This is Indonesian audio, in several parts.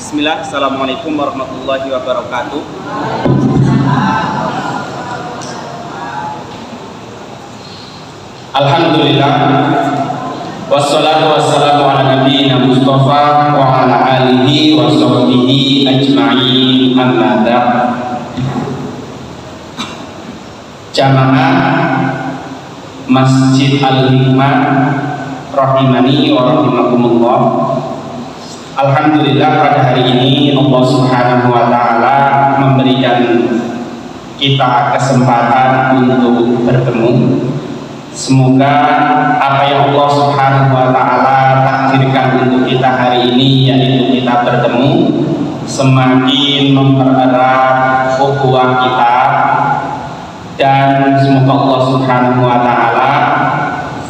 Bismillah, Assalamualaikum warahmatullahi wabarakatuh. Alhamdulillah, wassalatu wassalamu ala nabiyyina Mustafa wa ala alihi wa sahbihi ajma'in, amma ba'd. Jamaah Masjid Al-Hikmah rahimani wa rahimakumullah. Alhamdulillah, pada hari ini Allah Subhanahu wa taala memberikan kita kesempatan untuk bertemu. Semoga apa yang Allah Subhanahu wa taala takdirkan untuk kita hari ini, yaitu kita bertemu, semakin mempererat ukhuwah kita, dan semoga Allah Subhanahu wa taala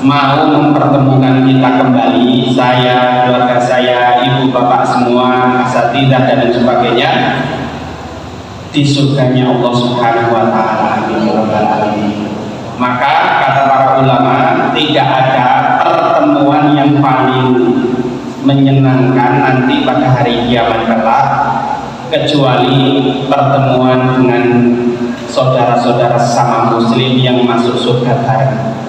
mau mempertemukan kita kembali, saya, keluarga saya, ibu bapak semua, asatidzah dan sebagainya, di surganya Allah Subhanahu wa taala. Amin ya rabbal alamin. Maka kata para ulama, tidak ada pertemuan yang paling menyenangkan nanti pada hari kiamat kelak kecuali pertemuan dengan saudara-saudara sesama muslim yang masuk surga bareng.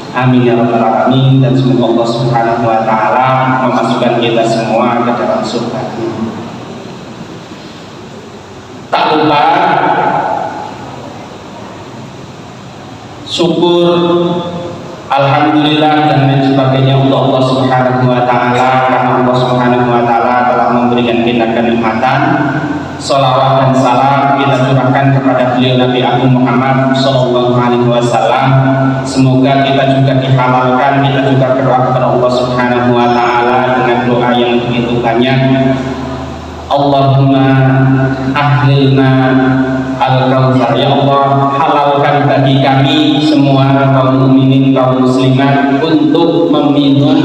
Amin ya rabbal alamin. Dan semoga Allah Subhanahu wa taala memasukkan kita semua ke dalam surga. Tak lupa syukur, alhamdulillah dan lain sebagainya untuk Allah Subhanahu wa taala, karena Allah Subhanahu wa taala telah memberikan kita kenikmatan. Sholawat dan salam kita curahkan kepada beliau Nabi Agung Muhammad sallallahu alaihi wasallam. Semoga kita juga dihalalkan, kita juga berdoa kepada Allah Subhanahu wa taala dengan doa yang begitu banyak. Allahumma ahlilna al-kautsar, ya Allah, halalkan bagi kami semua kaum mukminin, kaum muslimat untuk meminum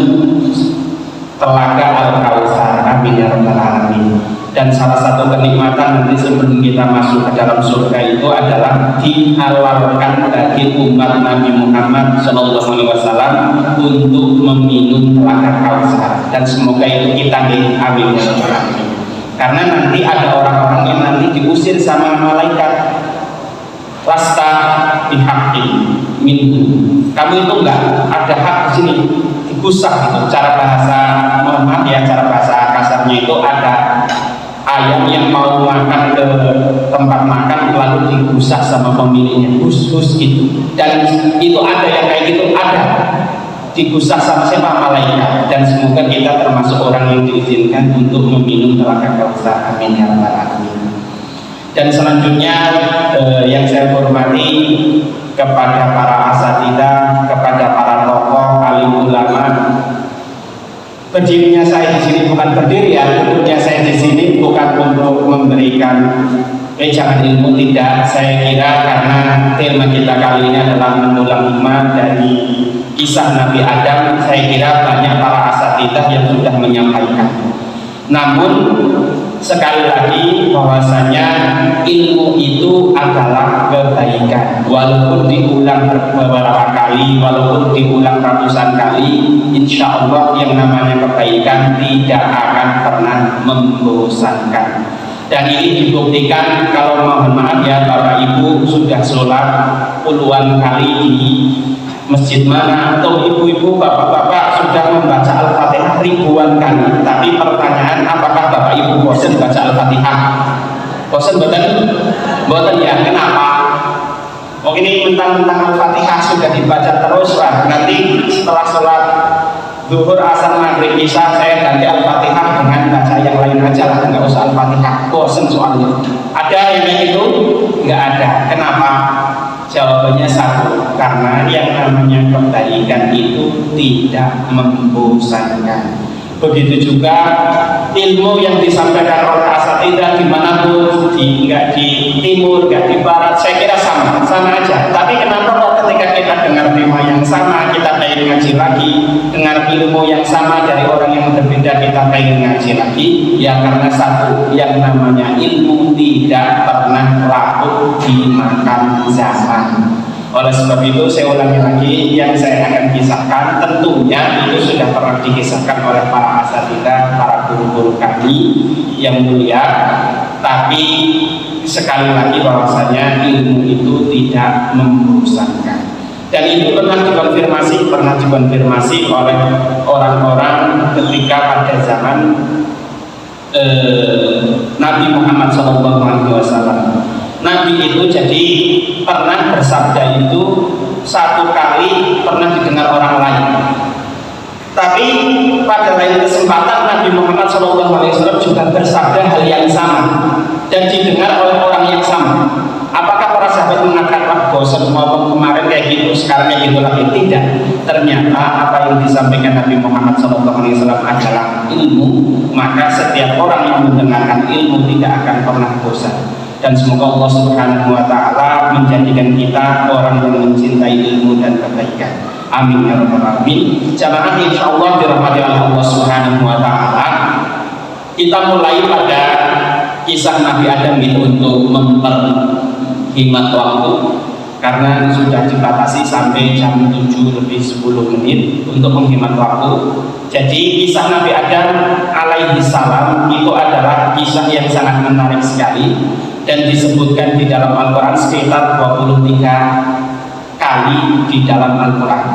telaga al-kautsar. Amin ya rabbal alamin. Dan salah satu kenikmatan nanti sebelum kita masuk ke dalam surga itu adalah dihalalkan bagi umat Nabi Muhammad sallallahu alaihi wasallam untuk meminum telaga kautsar. Dan semoga itu kita nih, amin ya rabbal alamin. Karena nanti ada orang-orang yang nanti diusir sama malaikat. Lasta bihaqqin minhu, kamu itu enggak ada hak di sini, digusah gitu. Cara bahasa, mohon maaf ya, cara bahasa kasarnya itu ada ayam yang mau makan ke tempat makan lalu digusah sama pemiliknya, hus gitu. Dan itu ada yang kayak gitu, ada digusah sama siapa? Malaikat. Dan semoga kita termasuk orang yang diizinkan untuk meminum telaga kautsar. Amin ya rabbal alamin. Dan selanjutnya yang saya hormati kepada para asatidzah, kepada para tokoh alim ulama. Berdirinya saya di sini bukan berdiri ya, duduknya saya di sini bukan untuk memberikan jangan ilmu, tidak. Saya kira karena tema kita kali ini adalah mengulang hikmah dari kisah Nabi Adam, saya kira banyak para asatidzah yang sudah menyampaikan. Namun sekali lagi bahwasanya ilmu itu adalah kebaikan, walaupun diulang beberapa kali, walaupun diulang ratusan kali, insya Allah yang namanya kebaikan tidak akan pernah membosankan. Dan ini dibuktikan, kalau mohon maaf ya Bapak Ibu sudah sholat puluhan kali di masjid mana, atau ibu-ibu, bapak-bapak sudah membaca Al-Fatihah ribuan kali. Tapi pertanyaan, apakah Bapak Ibu bosan baca Al-Fatihah? Bosan betul? Bosan ya, kenapa? Oh ini mentang-mentang Al-Fatihah sudah dibaca terus lah, nanti setelah sholat zuhur, asar, maghrib, isya saya ganti Al-Fatihah dengan baca yang lain aja lah, nggak usah Al-Fatihah. Bosan soalnya. Ada yang kayak gitu? Nggak ada. Kenapa? Jawabannya satu, karena yang namanya kebaikan itu tidak membosankan. Begitu juga ilmu yang disampaikan oleh asatidzah dimanapun, nggak di timur, nggak di barat, saya kira sama aja. Tapi kenapa kok ketika kita dengar tema yang sama, kita pengen ngaji lagi, dengar ilmu yang sama dari orang yang berbeda, kita pengen ngaji lagi? Ya karena satu, yang namanya ilmu tidak pernah lapuk dimakan zaman. Oleh sebab itu saya ulangi lagi, yang saya akan kisahkan tentunya itu sudah pernah dikisahkan oleh para asatidzah, para guru guru kami yang mulia. Tapi sekali lagi bahwasanya ilmu itu tidak membosankan. Dan itu pernah dikonfirmasi oleh orang-orang ketika pada zaman Nabi Muhammad SAW. Nabi itu jadi pernah bersabda itu satu kali pernah didengar orang lain. Tapi pada lain kesempatan Nabi Muhammad SAW juga bersabda hal yang sama dan didengar oleh orang yang sama. Apakah para sahabat mengatakan wah bosan ngomong kemarin kayak gitu, sekarang kayak gitu lagi? Tidak. Ternyata apa yang disampaikan Nabi Muhammad SAW adalah ilmu. Maka setiap orang yang mendengarkan ilmu tidak akan pernah bosan. Dan semoga Allah Subhanahu wa Ta'ala menjadikan kita orang yang mencintai ilmu dan kebaikan. Amin ya rabbal alamin. Jamaah insyaallah dirahmati Allah Subhanahu wa Ta'ala. Kita mulai pada kisah Nabi Adam itu untuk memperhemat waktu, karena sudah dibatasi sampai jam 7:10 untuk menghemat waktu. Jadi kisah Nabi Adam alaihi salam itu adalah kisah yang sangat menarik sekali dan disebutkan di dalam Al-Quran sekitar 23 kali di dalam Al-Quran.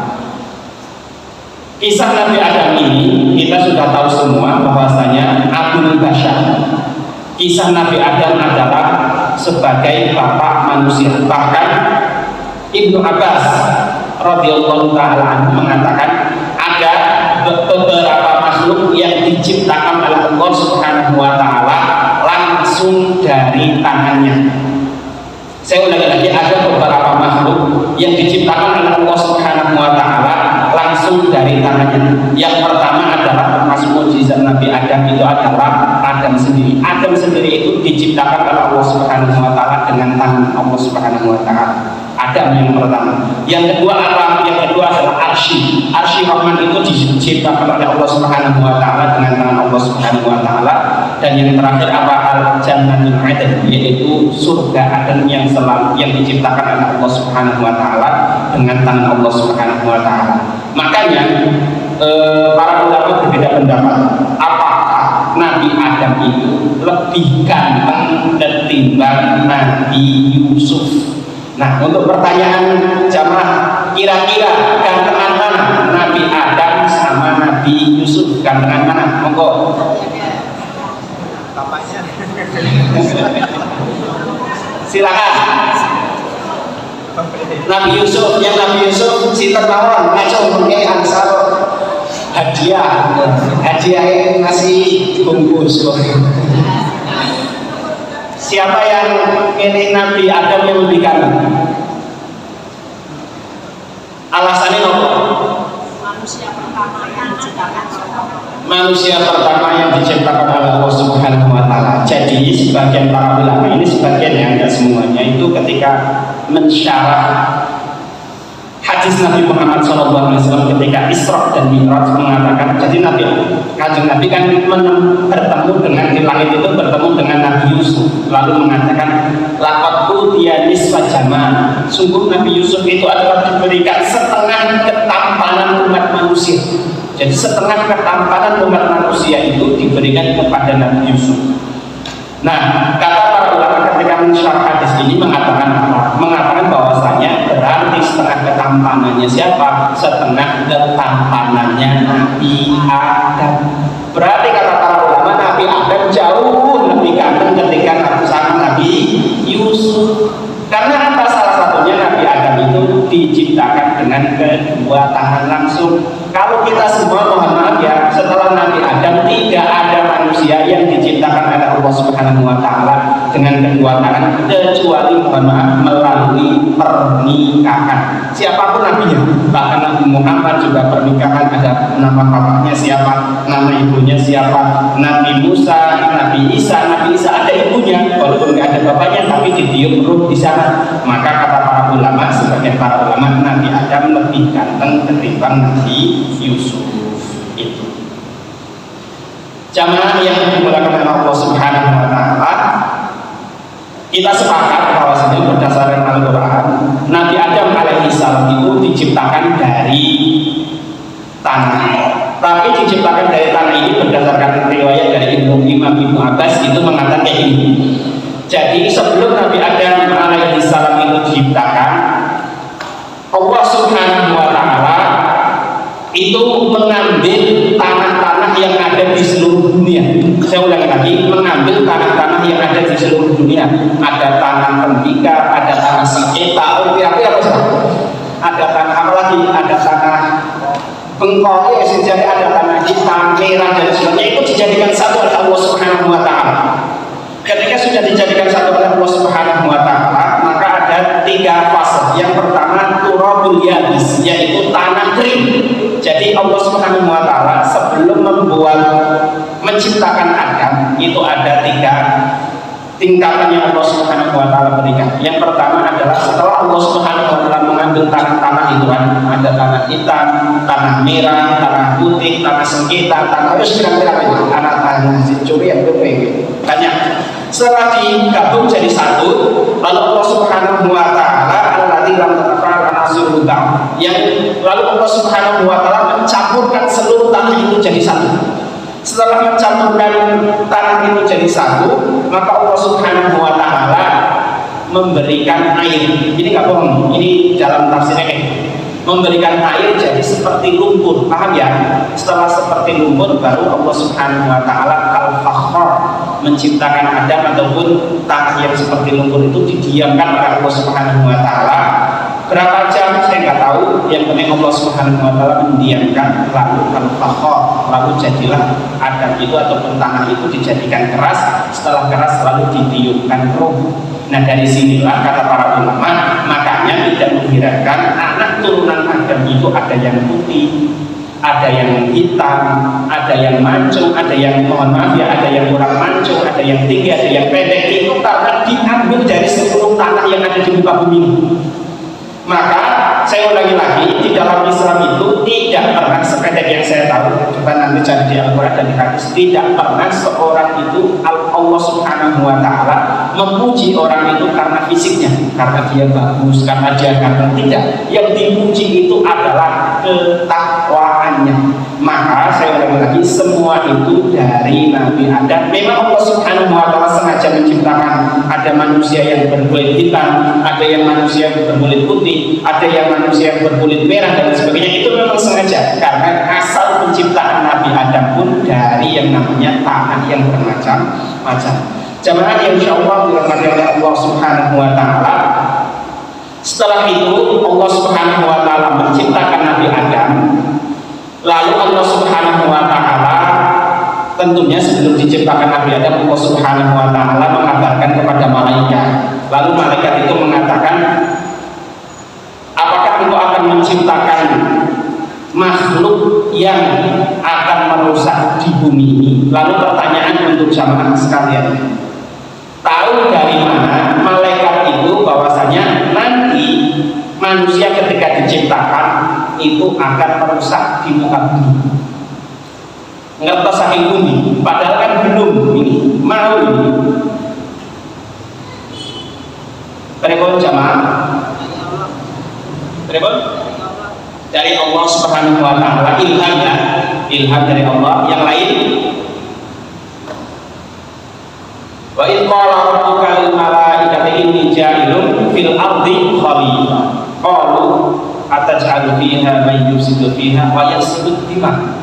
Kisah Nabi Adam ini kita sudah tahu semua bahwasanya Abul Bashar. Kisah Nabi Adam adalah sebagai bapak manusia. Bahkan Ibnu Abbas radhiyallahu ta'ala anhu mengatakan ada beberapa makhluk yang diciptakan oleh Allah Subhanahu wa Ta'ala langsung dari tangannya. Saya ulangi lagi, ada beberapa makhluk yang diciptakan oleh Allah Subhanahu wa Ta'ala langsung dari tangannya. Yang pertama adalah termasuk mukjizat Nabi Adam itu adalah Adam sendiri. Adam sendiri itu diciptakan oleh Allah Subhanahu wa Ta'ala dengan tangan Allah Subhanahu wa Ta'ala. Adam yang pertama. Yang kedua apa? Yang kedua adalah Arsy. Arsy Rahman itu diciptakan oleh Allah Subhanahu wa Ta'ala dengan tangan Allah Subhanahu wa Ta'ala. Dan yang terakhir apa? Al-Jannatul Aden, yaitu surga Aden yang diciptakan oleh Allah Subhanahu wa Ta'ala dengan tangan Allah Subhanahu wa Ta'ala. Makanya para ulama berbeda pendapat. Apakah Nabi Adam itu lebih ganteng ketimbang Nabi Yusuf? Nah, untuk pertanyaan jamaah, kira-kira gantengan mana Nabi Adam sama Nabi Yusuf? Gantengan mana? Monggo. Silakan. Nabi Yusuf, yang Nabi Yusuf sinten mawon ngaco mengke ansar hadiah ngasih bungkus. Siapa yang milih Nabi Adam yang lebih ganteng? Alasannya apa? Manusia pertama yang diciptakan oleh Allah Subhanahu wa Ta'ala. Jadi sebagian para ulama ini, sebagian yang enggak semuanya, itu ketika mensyarah hadis Nabi Muhammad SAW ketika Isra dan Mi'raj mengatakan, jadi Kanjeng Nabi kan bertemu dengan di langit itu bertemu dengan Nabi Yusuf, lalu mengatakan laqad utiya nisfa jamal. Sungguh Nabi Yusuf itu adalah diberikan setengah ketampanan umat manusia. Jadi setengah ketampanan umat manusia itu diberikan kepada Nabi Yusuf. Nah, kata para ulama ketika mensyarah hadis ini mengatakan apa? Mengatakan bahwasanya berarti setengah ketampanannya siapa? Setengah ketampanannya Nabi Adam. Berarti kata para ulama Nabi Adam jauh lebih ganteng ketika sama Nabi Yusuf. Karena apa? Salah satunya Nabi Adam itu diciptakan dengan kedua tangan langsung. Kalau kita semua mohon maaf ya, setelah Nabi Adam tidak ada manusia yang diciptakan oleh Allah Subhanahu wa Ta'ala dengan kedua tangan kecuali mohon maaf melalui pernikahan. Siapapun nabinya, bahkan Nabi Muhammad juga pernikahan, ada nama bapaknya siapa, nama ibunya siapa. Nabi Musa, Nabi Isa ada ibunya, walaupun nggak ada bapaknya tapi ditiup ruh di sana. Maka kata para ulama, sebagian para ulama, Nabi Adam lebih ganteng ketimbang Nabi Yusuf. Itu jamaah yang dimuliakan oleh Allah Subhanahu wa Ta'ala, kita sepakat bahwasanya berdasarkan Al-Quran Nabi Adam alaihi salam itu diciptakan dari tanah. Tapi diciptakan dari tanah ini berdasarkan riwayat dari merah dan sebagainya itu dijadikan satu oleh Allah Subhanahu wa taala. Ketika sudah dijadikan satu oleh Allah Subhanahu wa taala, maka ada 3 fase. Yang pertama turabul yabis, yaitu tanah kering. Jadi Allah Subhanahu wa taala sebelum menciptakan Adam itu ada 3 tingkatan yang Allah Subhanahu wa taala berikan. Yang pertama adalah setelah Allah Subhanahu wa taala mengambil tanah itu kan, ada tanah hitam, tanah merah, tanah putih, tanah sengketa, tanah harus kira-kira itu tanah curi yang banyak. Setelah digabung jadi satu, lalu Allah Subhanahu wa taala alladzi lam tatafa'al anasirul ba'd, yang lalu Allah Subhanahu wa taala mencampurkan seluruh tanah itu jadi satu. Setelah mencampurkan tanah itu jadi satu, maka Allah Subhanahu wa taala memberikan air. Ini nggak bohong, ini dalam tafsirnya memberikan air jadi seperti lumpur, paham ya? Setelah seperti lumpur baru Allah Subhanahu wa taala al-fakhar menciptakan Adam ataupun tanah yang seperti lumpur itu didiamkan oleh Allah Subhanahu wa taala. Berapa jam saya nggak tahu, yang penting Allah Subhanahu wa taala mendiamkan, lalu al-fakhar, lalu jadilah Adam itu ataupun tanah itu dijadikan keras. Setelah keras lalu ditiupkan roh. Nah dari sinilah kata para ulama, makanya tidak mengherankan anak turunan Adam itu ada yang putih, ada yang hitam, ada yang mancung, ada yang mohon maaf ya, ada yang kurang mancung, ada yang tinggi, ada yang pendek. Itu karena diambil dari seluruh tanah yang ada di muka bumi. Maka saya ulangi lagi, di dalam Islam itu tidak pernah, sependek yang saya tahu, coba nanti cari di Al-Quran dan di hadis, tidak pernah seorang itu Allah Subhanahu wa taala memuji orang itu karena fisiknya, karena dia bagus, karena dia ganteng. Tidak, yang dipuji itu adalah ketakwaannya. Maka saya ulangi lagi, semua itu dari Nabi Adam. Memang Allah Subhanahu wa taala sengaja menciptakan ada manusia yang berkulit hitam, ada yang manusia yang berkulit putih, ada yang manusia yang berkulit merah dan sebagainya. Itu memang sengaja, karena asal penciptaan Nabi Adam pun dari yang namanya tanah yang bermacam-macam. Jamaah yang insyaallah dirahmati oleh Allah Subhanahu wa taala. Setelah itu Allah Subhanahu wa taala menciptakan Nabi Adam. Lalu Allah Subhanahu wa taala, tentunya sebelum diciptakan Nabi Adam, Allah Subhanahu wa taala mengabarkan kepada malaikat. Lalu malaikat itu mengatakan, apakah engkau akan menciptakan makhluk yang akan merusak di bumi ini? Lalu pertanyaan untuk jamaah sekalian, tahu dari mana malaikat itu bahwasanya nanti manusia ketika diciptakan itu akan merusak di muka bumi? Enggak tahu saking bumi, padahal kan belum ini, mau ini. Telepon jamaah, telepon dari Allah Subhanahu wa taala, ilham ya, ilham dari Allah. Yang lain, wa in qala rabbuka lil malaikati inni ja'ilun fil ardi khalifah qalu ataj'alu fiha man yufsidu fiha wa yasfiku dima.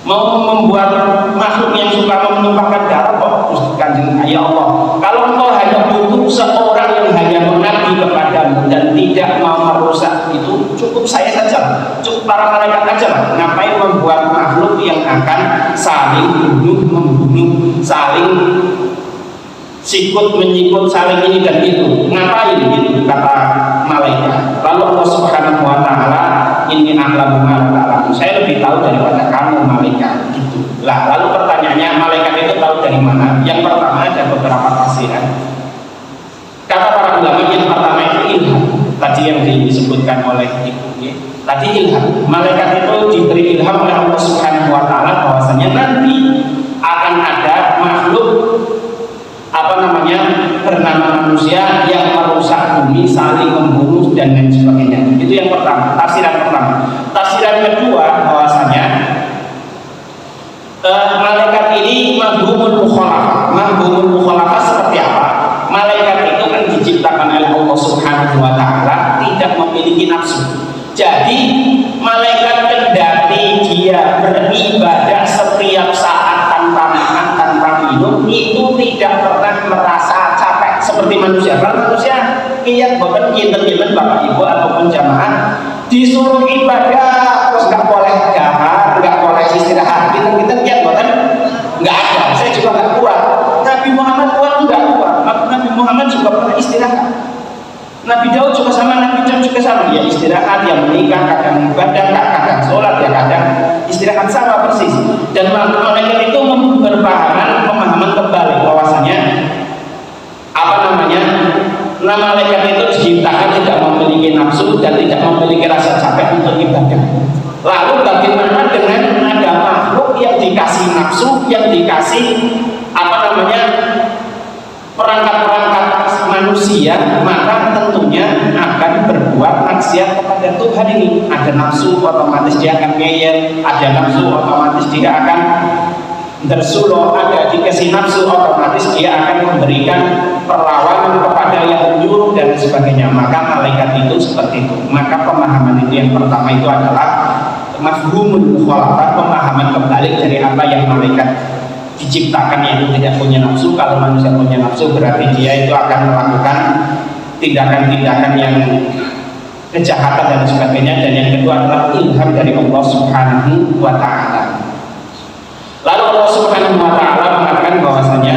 Mau membuat makhluk yang suka menumpahkan darah kok Kanjeng ya Allah, kalau engkau hanya butuh seorang yang hanya mengabdi kepadamu dan tidak mau merusak, itu cukup saya saja, cukup para malaikat saja. Ngapain membuat makhluk yang akan saling bunuh-membunuh, saling sikut menyikut, saling ini dan itu? Ngapain gitu, kata malaikat. Lalu Allah Subhanahu wa taala, inni a'lamu ma la ta'lamun, saya lebih tahu daripada kamu malaikat gitu. Lah, lalu pertanyaannya, malaikat itu tahu dari mana? Yang pertama ada beberapa tafsiran. Kata para ulama, yang pertama itu ilham. Tadi yang disebutkan oleh ibu ya. Tadi ilham. Malaikat itu diberi ilham oleh Allah Subhanahu wa taala bahwasanya nanti akan ada makhluk bernama manusia yang merusak bumi, saling membunuh dan lain sebagainya. Itu yang pertama, tafsiran pertama. Tafsiran kedua bahwasanya malaikat ini mahbubul mukhalafah. Mahbubul mukhalafah seperti apa? Malaikat itu kan diciptakan oleh Allah Subhanahu wa taala tidak memiliki nafsu. Jadi malaikat kendati dia beribadah setiap saat tanpa makan, tanpa minum, itu tidak pernah merasa capek seperti manusia. Kalau manusia kiat bahkan kinten-kinten Bapak Ibu ataupun jamaah disuruh ibadah terus nggak boleh dahar, nggak boleh istirahat, kita sama, ya istirahat, ya menikah, kadang ibadah, kadang sholat, ya kadang istirahat, sama persis. Dan malaikat itu pemahaman kebalik bahwasanya malaikat itu diciptakan tidak memiliki nafsu dan tidak memiliki rasa capek untuk ibadah. Lalu bagaimana dengan ada makhluk yang dikasih nafsu, yang dikasih perangkat-perangkat manusia, maka tentunya akan berbuat maksiat kepada Tuhan ini. Ada nafsu, otomatis dia akan ngeyel, ada nafsu, otomatis dia akan tersulo, ada dikasih nafsu, otomatis dia akan memberikan perlawanan kepada yang menyuruh dan sebagainya. Maka malaikat itu seperti itu. Maka pemahaman itu yang pertama itu adalah mafhumul mukhalafah, pemahaman kebalik dari apa yang malaikat diciptakan, yaitu tidak punya nafsu. Kalau manusia punya nafsu berarti dia itu akan melakukan tindakan-tindakan yang kejahatan dan sebagainya. Dan yang kedua adalah ilham dari Allah Subhanahu wa ta'ala. Lalu Allah Subhanahu wa ta'ala mengatakan bahwasanya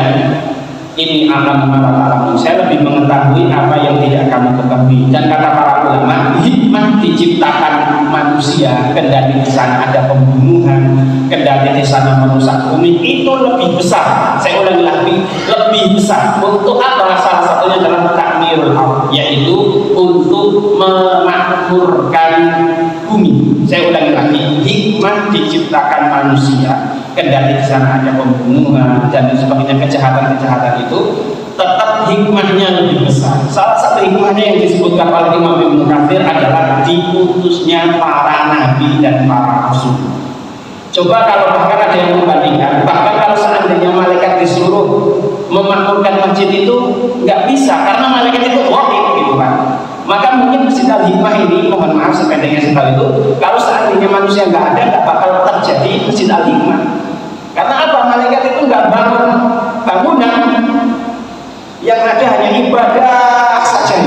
ini alam ta'ala, saya lebih mengetahui apa yang tidak kamu ketahui. Dan kata para ulama, hikmah diciptakan manusia, kendali di sana ada pembunuhan, kendali di sana merusak bumi, itu lebih besar. Saya ulangi lagi, lebih besar. Untuk apa? Salah satunya adalah takmirul ardh, yaitu untuk memakmurkan bumi. Saya ulangi lagi, hikmah diciptakan manusia, kendali di sana ada pembunuhan dan sebagainya, kejahatan-kejahatan itu tetap hikmahnya lebih besar. Salah satu hikmahnya yang disebutkan oleh Imam Ibnu Katsir adalah diutusnya para nabi dan para rasul. Coba kalau bahkan ada yang membandingkan, bahkan kalau seandainya malaikat disuruh memakmurkan masjid itu nggak bisa, karena malaikat itu wahid gitu kan. Maka mungkin Masjid Al-Hikmah ini, mohon maaf sependeknya sekali itu, kalau seandainya manusia nggak ada, nggak bakal terjadi Masjid Al-Hikmah. Karena apa? Malaikat itu nggak bangun bangunan, yang ada hanya ibadah saja.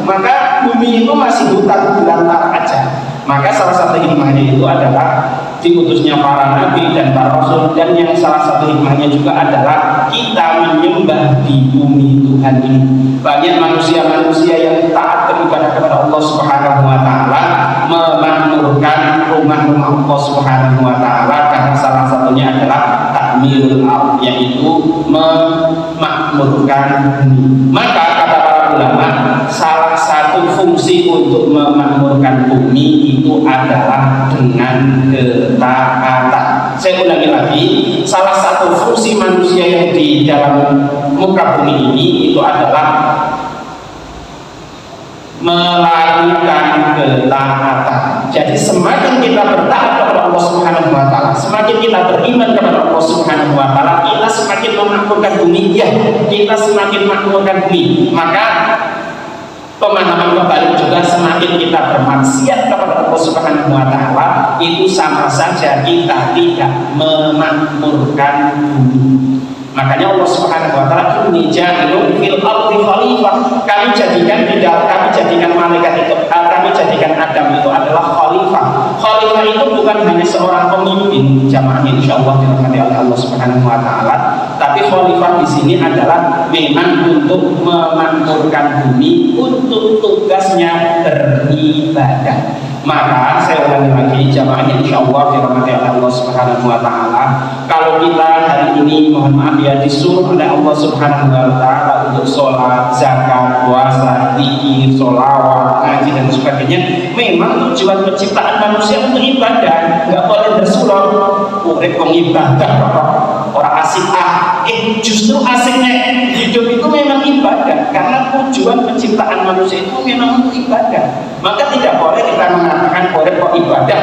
Maka bumi itu masih hutan belantara aja. Maka salah satu hikmahnya itu adalah diutusnya para nabi dan para rasul. Dan yang salah satu hikmahnya juga adalah kita menyembah di bumi Tuhan ini. Banyak manusia-manusia yang taat beribadah kepada Allah Subhanahu wa ta'ala, memakmurkan rumah-rumah Allah Subhanahu wa ta'ala, karena salah satunya adalah takmirul ardh, yaitu memakmurkan bumi. Maka kata para ulama, salah satu fungsi untuk memakmurkan bumi itu adalah dengan ketaatan. Saya ulangi lagi, salah satu fungsi manusia yang di dalam muka bumi ini itu adalah melakukan ketaatan. Jadi semakin kita bertaat kepada Allah Subhanahu wa ta'ala, semakin kita beriman kepada Allah Subhanahu wa ta'ala, kita semakin memakmurkan bumi, ya, kita semakin memakmurkan bumi. Maka pemahaman kebalik juga, semakin kita bermaksiat kepada Allah Subhanahu wa ta'ala, itu sama saja kita tidak memakmurkan bumi. Makanya Allah Subhanahu wa ta'ala, inni ja'ilun fil ardi khalifah, kami jadikan malaikat itu, kami jadikan Adam itu adalah khalifah. Khalifah itu bukan hanya seorang pemimpin, jamaah insyaallah dirahmati oleh Allah Subhanahu wa ta'ala, tapi khalifah di sini adalah memang untuk memakmurkan bumi, untuk tugasnya beribadah. Maka saya ulangi lagi, jamaah insyaallah dirahmati oleh Allah Subhanahu wa ta'ala, kalau kita hari ini, mohon maaf ya, disuruh oleh Allah Subhanahu wa ta'ala untuk sholat, zakat, puasa, zikir, sholawat, ngaji dan sebagainya, memang tujuan penciptaan manusia untuk ibadah, nggak boleh bersuluk urip ibadah orang asik justru asiknya hidup itu memang ibadah, karena tujuan penciptaan manusia itu memang untuk ibadah. Maka tidak boleh kita mengatakan urip kok ibadah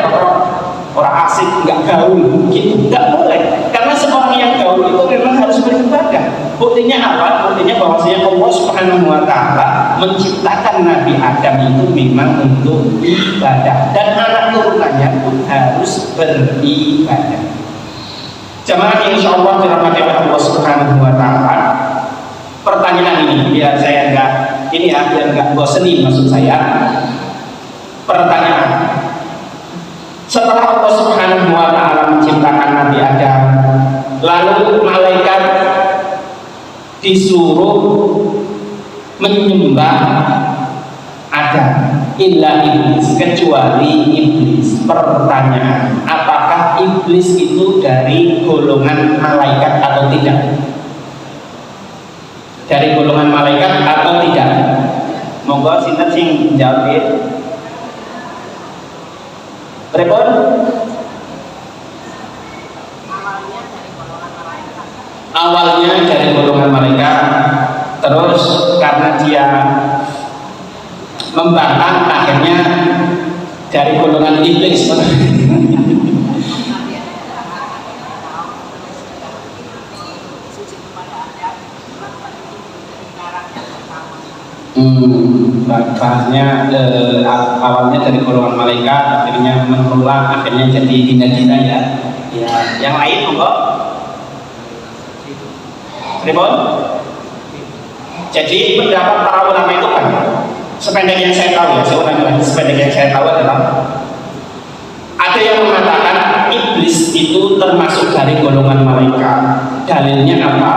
orang asik nggak gaul gitu, nggak boleh, karena seorang yang gaul itu memang harus beribadah. Buktinya apa? Buktinya bahwasanya Allah Subhanahu wa ta'ala menciptakan Nabi Adam itu memang untuk ibadah, dan anak turunannya pun harus beribadah. Jemaah insyaallah dirahmati oleh Allah Subhanahu wa ta'ala, pertanyaan ini biar saya biar nggak bosenin, maksud saya pertanyaan, setelah Allah Subhanahu wa ta'ala menciptakan Nabi Adam, lalu malaikat disuruh menyembah Adam. illa iblis, kecuali iblis. Pertanyaan, apakah iblis itu dari golongan malaikat atau tidak? Dari golongan malaikat atau tidak? Monggo sinten sing jawab. Pripun? Awalnya dari golongan malaikat, terus karena dia membantah, akhirnya dari golongan iblis. Bahasnya awalnya dari golongan malaikat, akhirnya menolak, akhirnya jadi dina-dina ya. Ya, yang lain monggo. Pripun? Jadi pendapat para ulama itu kan, sependek yang saya tahu ya, saya ulangi lagi, sependek yang saya tahu adalah ada yang mengatakan iblis itu termasuk dari golongan malaikat. Dalilnya apa?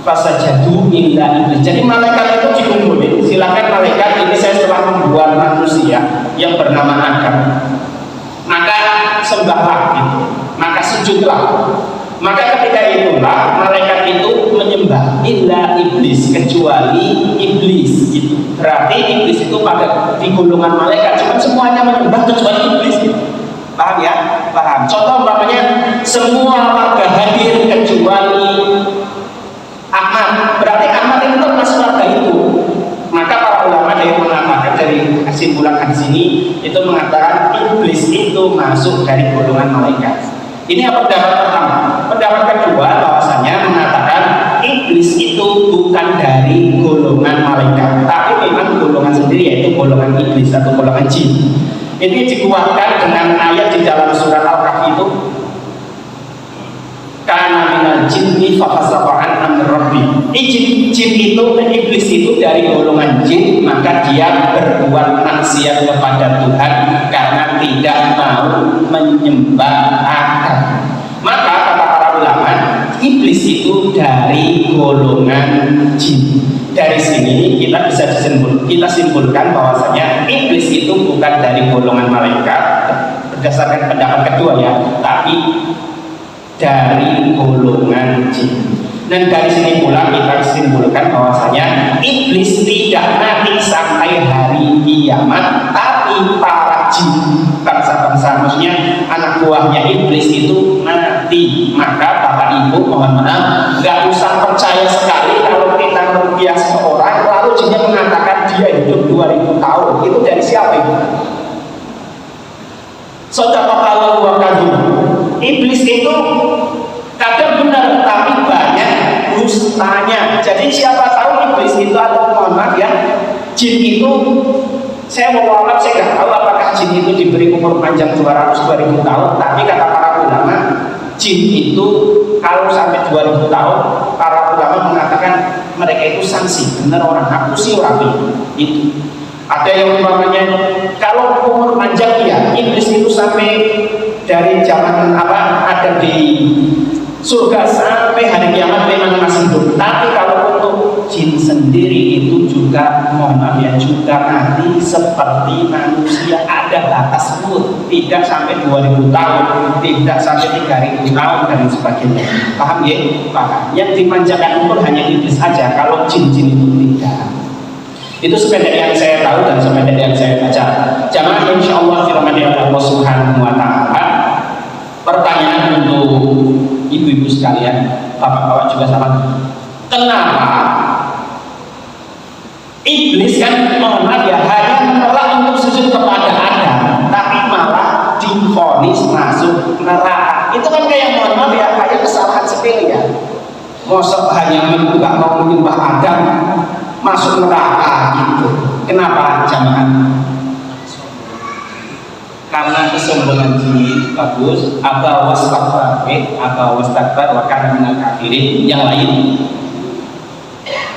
Fasajadu illa iblis. Jadi malaikat itu dikumpulin, silakan malaikat, ini saya telah membuat manusia yang bernama Adam, maka sembahlah gitu, maka sujudlah. Maka ketika itulah malaikat itu menyembah illa iblis, kecuali iblis gitu. Berarti iblis itu pada di golongan malaikat, cuma semuanya menyembah kecuali iblis gitu. Paham ya? Paham. Contoh umpamanya semua warga hadir kecuali Ahmad, berarti Ahmad itu termasuk warga itu. Maka para ulama yang mengatakan dari kesimpulan hadis ini itu mengatakan iblis itu masuk dari golongan malaikat. Ini pendapat pertama. Pendapat kedua bahwasanya mengatakan iblis itu bukan dari golongan malaikat, tapi memang golongan sendiri, yaitu golongan iblis atau golongan jin. Ini dikuatkan dengan ayat di dalam surat Al-Kahfi itu, karena minal jinni fafasaqa an amri rabbi. Jin itu, iblis itu dari golongan jin, maka dia berbuat maksiat kepada Tuhan karena tidak mau menyembah Adam. Maka kata para ulama, iblis itu dari golongan jin. Dari sini kita bisa simpulkan bahwasanya iblis itu bukan dari golongan malaikat berdasarkan pendapat kedua ya, tapi dari golongan jin. Dan dari sini pula kita simpulkan bahwasanya iblis tidak mati sampai hari kiamat, tapi para jin, bangsa-bangsa, maksudnya anak buahnya iblis itu mati. Maka Bapak Ibu mohon maaf, nggak usah percaya sekali kalau kita meruqyah seseorang lalu jinnya mengatakan dia hidup 2000 tahun. Itu dari siapa itu? Sadaqallahu wa kadhib. Iblis itu kadang benar tapi banyak dustanya. Jadi siapa tahu iblis itu, atau mohon maaf ya, jin itu, saya mau wafat, saya nggak tahu apakah jin itu diberi umur panjang 200-2000 tahun. Tapi kata para ulama, jin itu kalau sampai 2000 tahun, para ulama mengatakan mereka itu sanksi, benar orang akusi orang itu. Ada yang umpamanya kalau umur panjang ya, iblis itu sampai dari zaman ada di surga sampai hari kiamat memang masih hidup. Tapi kalau untuk jin sendiri itu juga mohon maaf ya, juga mati seperti manusia, ada batas umur, tidak sampai 2000 tahun, tidak sampai 3000 tahun dan sebagainya. Paham ya? Paham. Yang dimanjakan umur hanya iblis aja, kalau jin-jin itu tidak. Itu sependek yang saya tahu dan sependek yang saya baca. Jamaah insya Allah dirahmati Allah Subhanahu wa Ta'ala. Pertanyaan untuk ibu-ibu sekalian, bapak-bapak juga sama. Kenapa iblis kan mohon maaf ya hanya menolak untuk sujud kepada Adam, tapi malah divonis masuk neraka? Itu kan kayak mohon maaf ya, kayak kesalahan sepele ya. Mosok hanya nggak mau menyembah Adam masuk neraka gitu. Kenapa jamaah? Karena kesombongan diri. Bagus. Aba wastakbar wa kana minal kafirin. Yang lain,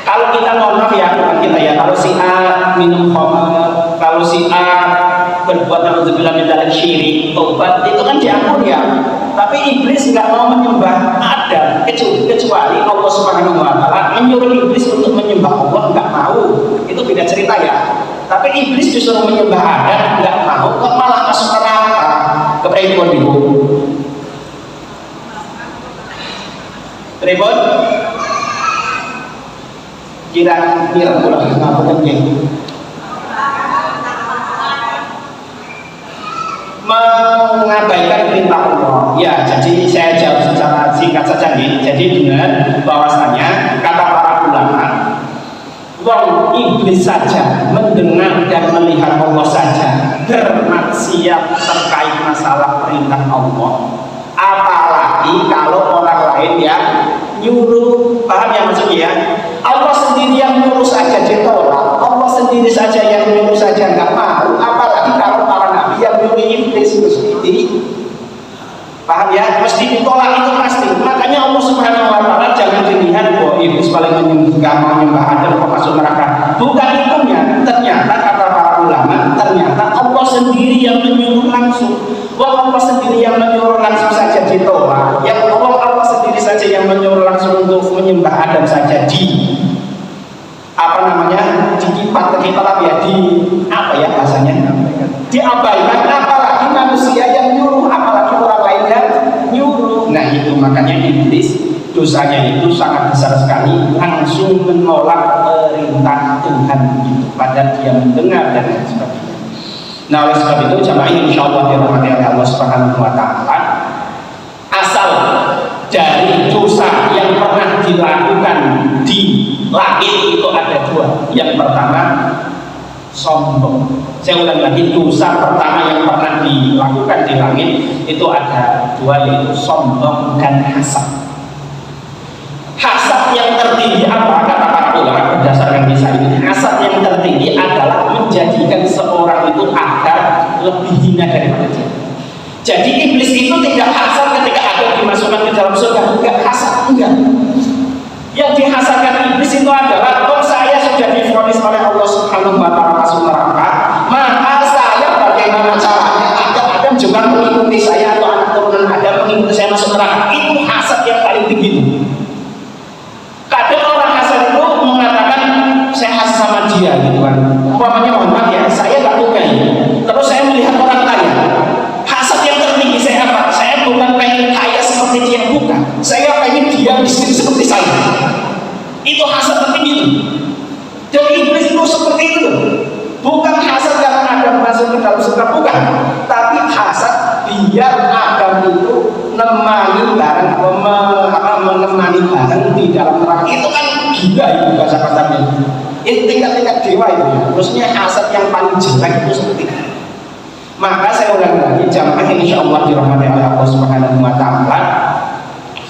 kalau kita mohon maaf ya, bukan kita ya, kalau si A minum khamar, kalau si A berbuat naudzubillah min dzalik syirik, tobat, itu kan diampun ya. Tapi iblis nggak mau menyembah Adam, kecuali Allah Subhanahu wa Ta'ala menyuruh iblis untuk menyembah Allah, nggak mau. Itu beda cerita ya. Tapi iblis justru disuruh menyembah Adam nggak mau, kok malah masuk neraka. Kepripun itu? Pripun? Kira-kira pula apa penting? Mengabaikan perintah Allah. Ya, jadi saya jawab secara singkat saja nih. Jadi benar bahwasanya kata para ulama, wong iblis saja mendengar dan melihat Allah saja bermaksiat terkait masalah perintah Allah. Apalagi kalau orang lain yang nyuruh, paham ya maksudnya ya? Allah sendiri yang nyuruh saja ditolak, Allah sendiri saja yang nyuruh saja nggak mau, apalagi kalau para nabi yang nyuruh iblis mesti, paham ya? Mesti ditolak itu pasti. Makanya Allah Subhanahu Wa Taala jangan dilihat bahwa iblis paling menyembah Adam kok masuk neraka. Bukan itunya. Ternyata kata para ulama, ternyata Allah sendiri yang menyuruh langsung. Wah, Allah sendiri yang menyuruh langsung saja ditolak. Yang Allah sendiri saja yang menyuruh langsung untuk menyembah Adam saja dikipat ya, di apa ya bahasanya, diabaikan, apalagi manusia yang nyuruh, apalagi orang lain yang nyuruh. Nah itu makanya iblis dosanya itu sangat besar sekali, langsung menolak perintah Tuhan itu, padahal dia mendengar dan lain sebagainya. Nah oleh sebab itu jamaah insya Allah dirahmati oleh Allah Subhanahu Wa Taala, asal dari dosa yang pernah dilakukan di langit itu ada dua. Yang pertama sombong. Saya ulang lagi, dosa pertama yang pernah dilakukan di langit itu ada dua, yaitu sombong dan hasad. Hasad yang tertinggi apa kata para ulama berdasarkan kisah ini? Hasad yang tertinggi adalah menjadikan seorang itu agar lebih hina daripada dia. Jadi iblis itu tidak hasad ketika ada dimasukkan ke dalam surga, enggak hasad, enggak. Yang dihasadkan iblis itu adalah, kalau saya sudah divonis oleh Allah Subhanahu Wa Taala masuk neraka, maka saya bagaimana caranya agar Adam juga mengikuti saya, atau anak turunan Adam mengikuti saya masuk neraka. Itu hasad yang paling tinggi. Kadang orang hasad itu mengatakan saya hasad sama dia gitu kan. Umpamanya mohon maaf ya, saya nggak punya, terus saya melihat orang kaya. Hasad yang tertinggi saya apa? Saya bukan pengen kaya seperti dia, bukan. Saya pengen dia miskin seperti saya. Itu hasad tertinggi itu. Dan iblis itu seperti itu. Bukan hasad karena Adam masuk ke dalam surga, bukan. Tapi hasad biar Adam itu menemani barang, menemani barang di dalam neraka. Itu kan gila itu bahasa kasarnya. Itu tingkat-tingkat dewa itu. Maksudnya hasad yang paling jelek itu seperti itu. Maka saya ulang lagi, jamaah insya Allah dirahmati oleh Allah Subhanahu Wa Taala.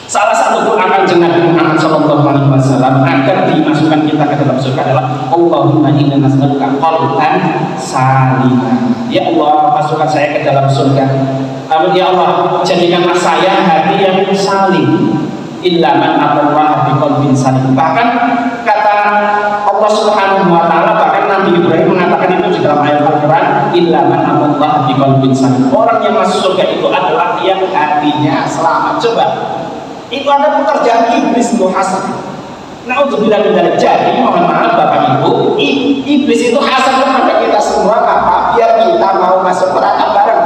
Salah satu doa kanjeng Nabi Muhammad Sallallahu Alaihi Wasallam agar dimasukkan kita ke dalam surga adalah Allahumma inna nas'aluka qalban saliman. Ya Allah, masukkan saya ke dalam surga. Amin ya Allah, jadikanlah saya hati yang salim. Illa man atallaha biqalbin salim. Bahkan kata Allah Subhanahu Wa Taala, bahkan Nabi Ibrahim mengatakan itu di dalam ayat Al-Quran, illa man atallaha biqalbin salim. Orang yang masuk surga itu adalah yang hatinya selamat. Coba, itu ada pekerjaan iblis untuk hasad. Nah untuk bilang-bilang, jadi mohon maaf Bapak Ibu, iblis itu hasad kepada kita semua apa? Biar kita mau masuk neraka bareng.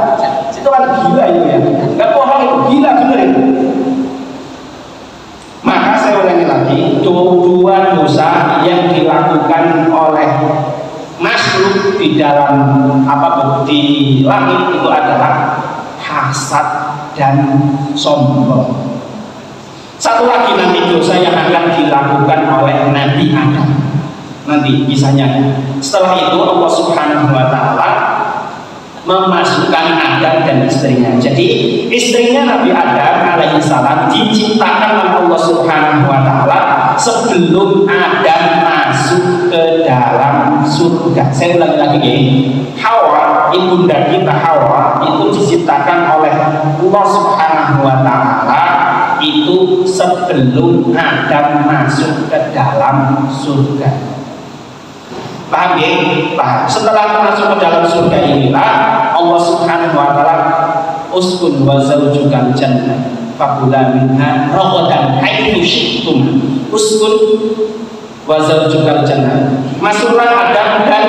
Itu kan gila itu ya, nggak bohong itu, gila bener itu. Maka saya ulangi lagi, dua dosa yang dilakukan oleh makhluk di dalam di langit itu adalah hasad dan sombong. Satu lagi nanti dosa yang akan dilakukan oleh Nabi Adam. Nanti kisahnya. Setelah itu Allah Subhanahu Wa Taala memasukkan Adam dan istrinya. Jadi istrinya Nabi Adam alaihissalam diciptakan oleh Allah Subhanahu Wa Taala sebelum Adam masuk ke dalam surga. Saya ulangi lagi ini. Hawa, ibunda kita Hawa itu diciptakan oleh Allah Subhanahu Wa Taala itu sebelum Adam masuk ke dalam surga. Paham ya? Paham. Setelah masuk ke dalam surga inilah Allah Subhanahu Wa Taala uskun wa zaujukal jannah fakula minha ragadan haitsu syi'tum. Uskun wa zaujukal jannah. Masuklah Adam dan